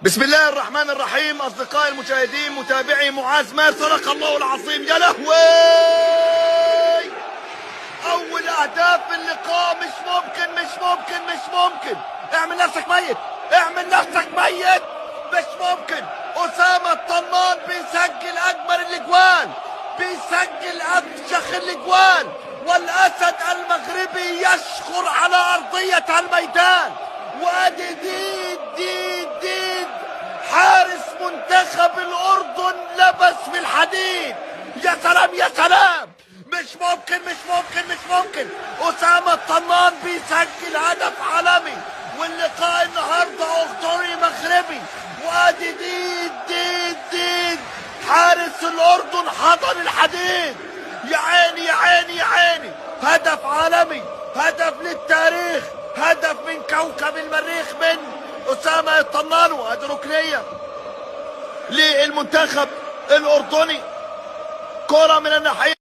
بسم الله الرحمن الرحيم. أصدقائي المشاهدين متابعي معاذ ما صدق الله العظيم. يا لهوي، أول أهداف اللقاء. مش ممكن. اعمل نفسك ميت، مش ممكن. أسامة الطنان بيسجل أجمل الأجوان، بيسجل أفشخ الأجوان، والأسد المغربي يشخر على أرضية الميدان. وادي ديد حارس منتخب الأردن لبس في الحديد. يا سلام. مش ممكن. أسامة الطنان بيسجل هدف عالمي، واللقاء النهارده أردني مغربي. وادي ديد حارس الأردن حضن الحديد. يا عيني. هدف عالمي، هدف للتاريخ، هدف من كوكب المريخ من أسامة الطنان. وهذه ركنية للمنتخب الأردني. كرة من الناحية